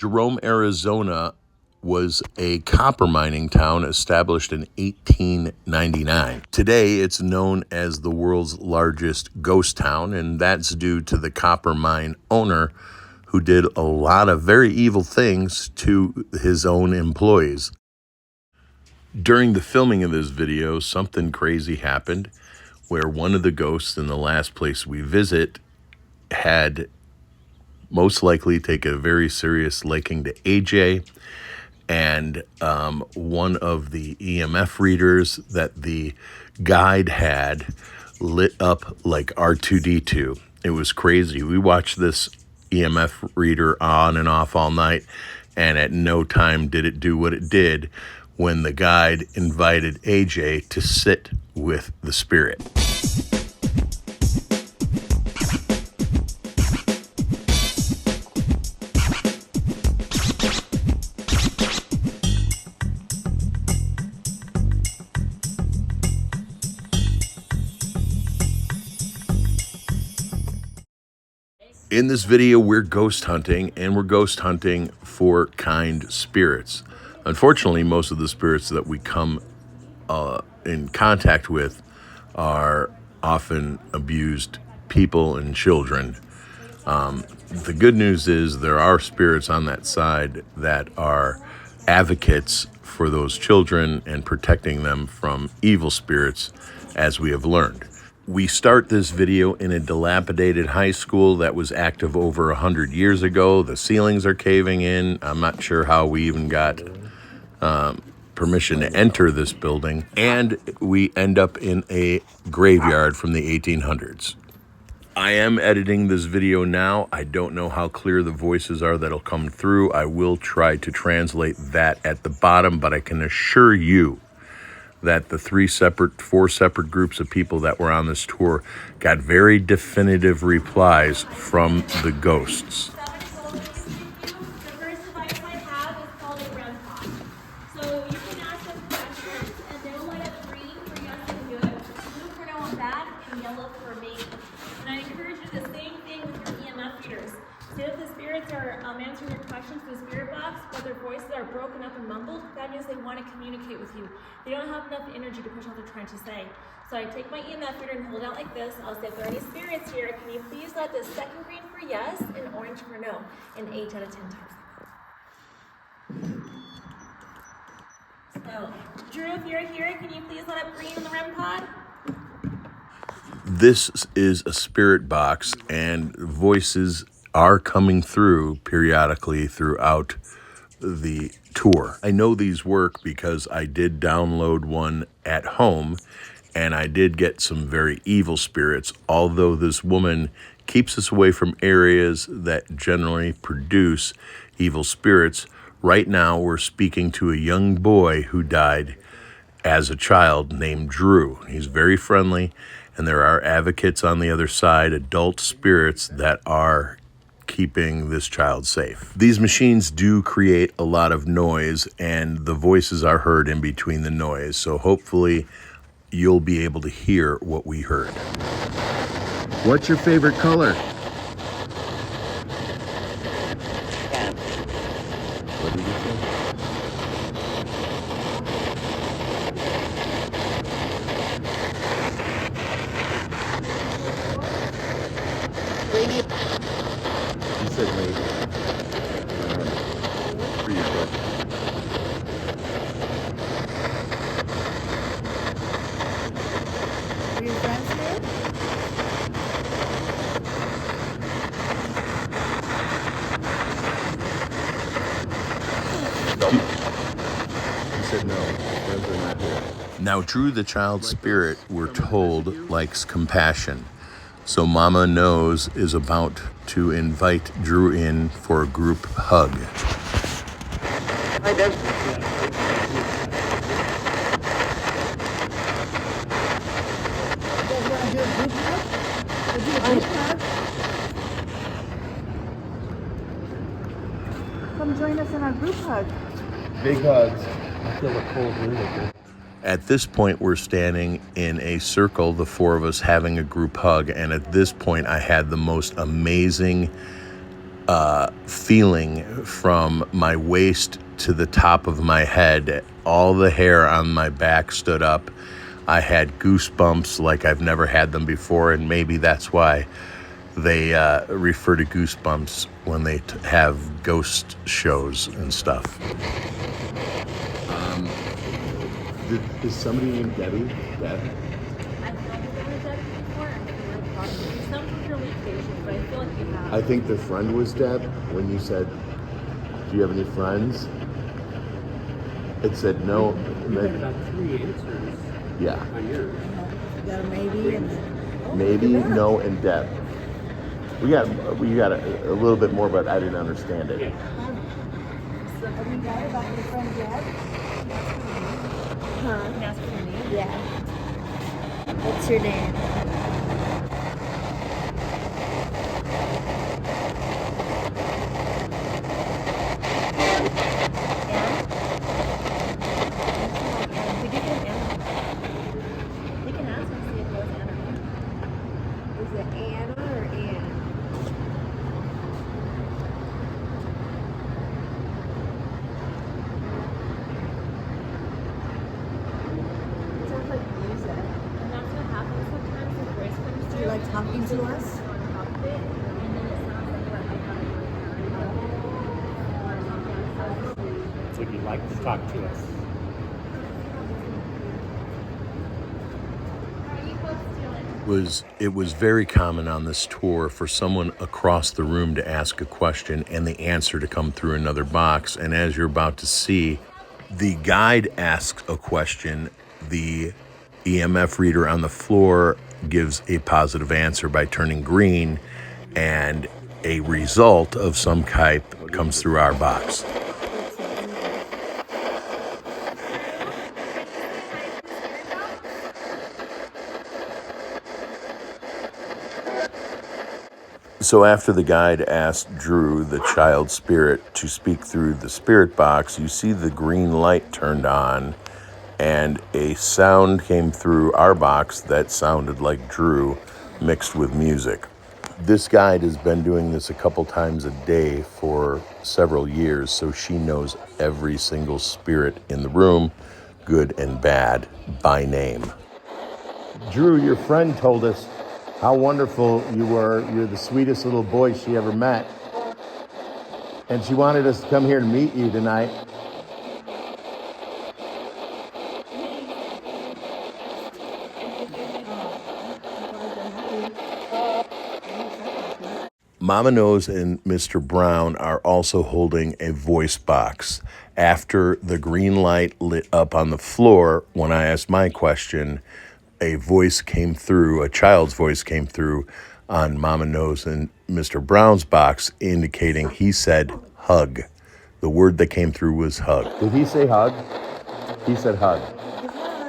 Jerome, Arizona was a copper mining town established in 1899. Today, it's known as the world's largest ghost town, and that's due to the copper mine owner who did a lot of very evil things to his own employees. During the filming of this video, something crazy happened where one of the ghosts in the last place we visit had most likely taken a very serious liking to AJ, and one of the EMF readers that the guide had lit up like R2-D2. It was crazy. We watched this EMF reader on and off all night, and at no time did it do what it did when the guide invited AJ to sit with the spirit. In this video, we're ghost hunting, and we're ghost hunting for kind spirits. Unfortunately, most of the spirits that we come in contact with are often abused people and children. The good news is there are spirits on that side that are advocates for those children and protecting them from evil spirits, as we have learned. We start this video in a dilapidated high school that was active over 100 years ago. The ceilings are caving in. I'm not sure how we even got permission to enter this building. And we end up in a graveyard from the 1800s. I am editing this video now. I don't know how clear the voices are that'll come through. I will try to translate that at the bottom, but I can assure you that the four separate groups of people that were on this tour got very definitive replies from the ghosts. Answering your questions to the spirit box, but their voices are broken up and mumbled. That means they want to communicate with you. They don't have enough energy to push out what they're trying to say. So I take my EMF reader and hold it out like this. I'll say, if there are any spirits here, can you please let the second green for yes and orange for no, and 8 out of 10 times. So, Drew, if you're here, can you please let up green in the REM pod? This is a spirit box, and voices are coming through periodically throughout the tour. I know these work because I did download one at home, and I did get some very evil spirits, although this woman keeps us away from areas that generally produce evil spirits. Right now, we're speaking to a young boy who died as a child named Drew. He's very friendly, and there are advocates on the other side, adult spirits that are keeping this child safe. These machines do create a lot of noise, and the voices are heard in between the noise, so hopefully you'll be able to hear what we heard. What's your favorite color? What did you Now, Drew, the child spirit, we're told, likes compassion. So Mama Knows is about to invite Drew in for a group hug. Hi, Deb. Come join us in our group hug. Big hugs. I feel the cold wind. At this point, we're standing in a circle, the four of us having a group hug. And at this point, I had the most amazing feeling from my waist to the top of my head. All the hair on my back stood up. I had goosebumps like I've never had them before, and maybe that's why they refer to goosebumps when they have ghost shows and stuff. Is somebody named Debbie? Deb? I've never been with Debbie before. I'm sure probably some from your week occasions, but I feel like you have. I think the friend was Deb. When you said, do you have any friends? It said no. You had about 3 answers Yeah. on yours. You got a maybe and Maybe, no, and Deb. We got a little bit more, but I didn't understand it. have you got about your friend Deb? Huh? You can ask for your name. Yeah. What's your name? We did get Anna. We can ask and see if it was Anna. Is it Anna or Ann? It sounds like music. And that's what happens sometimes. The voice comes Do through. you like talking to us? On top of it, and then it sounds like we're Would you like to talk to us? It was very common on this tour for someone across the room to ask a question and the answer to come through another box. And as you're about to see, the guide asks a question, the EMF reader on the floor gives a positive answer by turning green, and a result of some type comes through our box. So after the guide asked Drew, the child spirit, to speak through the spirit box, you see the green light turned on, and a sound came through our box that sounded like Drew mixed with music. This guide has been doing this a couple times a day for several years, so she knows every single spirit in the room, good and bad, by name. Drew, your friend told us how wonderful you were. You're the sweetest little boy she ever met. And she wanted us to come here to meet you tonight. Mama Nose and Mr. Brown are also holding a voice box. After the green light lit up on the floor, when I asked my question, a voice came through, a child's voice came through on Mama Nose and Mr. Brown's box, indicating he said hug. The word that came through was hug. Did he say hug? He said hug. Big hug.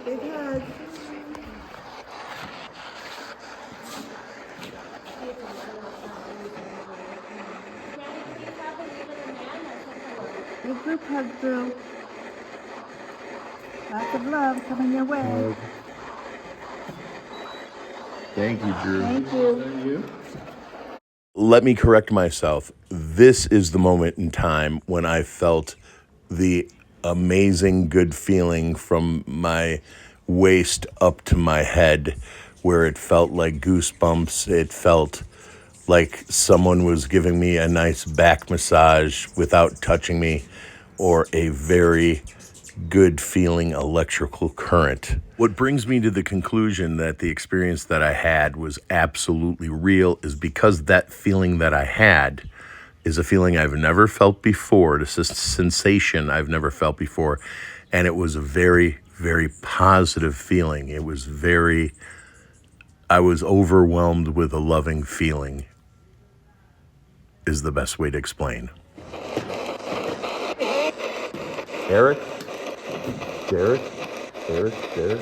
Big hug. Big group hug, Drew. Lots of love coming your way. Thank you, Drew. Thank you. Let me correct myself. This is the moment in time when I felt the amazing good feeling from my waist up to my head, where it felt like goosebumps. It felt like someone was giving me a nice back massage without touching me, or a very good feeling electrical current. What brings me to the conclusion that the experience that I had was absolutely real is because that feeling that I had is a feeling I've never felt before. It's a sensation I've never felt before. And it was a very, very positive feeling. I was overwhelmed with a loving feeling, is the best way to explain. Eric? Derek? Derek? Derek?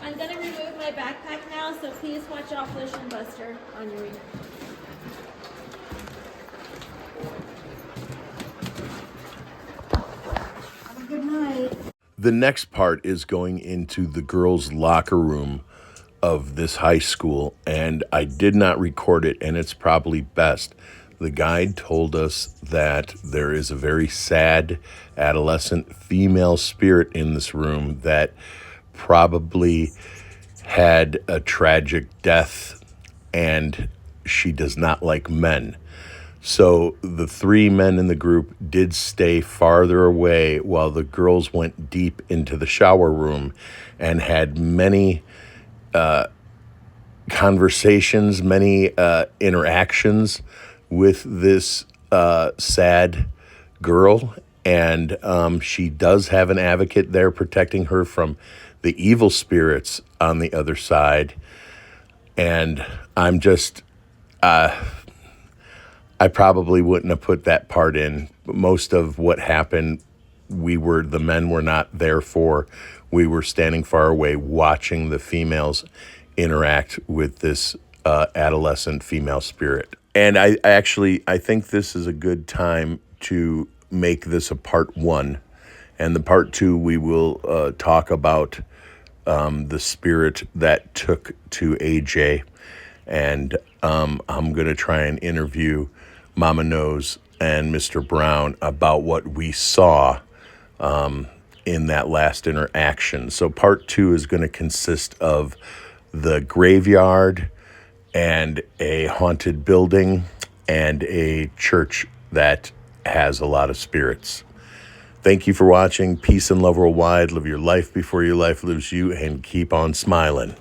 I'm going to remove my backpack now, so please watch out for the shin buster on your way. The next part is going into the girls' locker room of this high school, and I did not record it, and it's probably best. The guide told us that there is a very sad adolescent female spirit in this room that probably had a tragic death, and she does not like men. So the three men in the group did stay farther away while the girls went deep into the shower room and had many conversations, many interactions with this sad girl. And she does have an advocate there protecting her from the evil spirits on the other side. And I'm just... I probably wouldn't have put that part in. But most of what happened, the men were not there for. We were standing far away watching the females interact with this adolescent female spirit. And I think this is a good time to make this a part 1. And the part 2, we will talk about the spirit that took to AJ. And I'm going to try and interview Mama Nose and Mr. Brown about what we saw in that last interaction. So part 2 is going to consist of the graveyard and a haunted building and a church that has a lot of spirits. Thank you for watching. Peace and love worldwide. Live your life before your life lives you, and keep on smiling.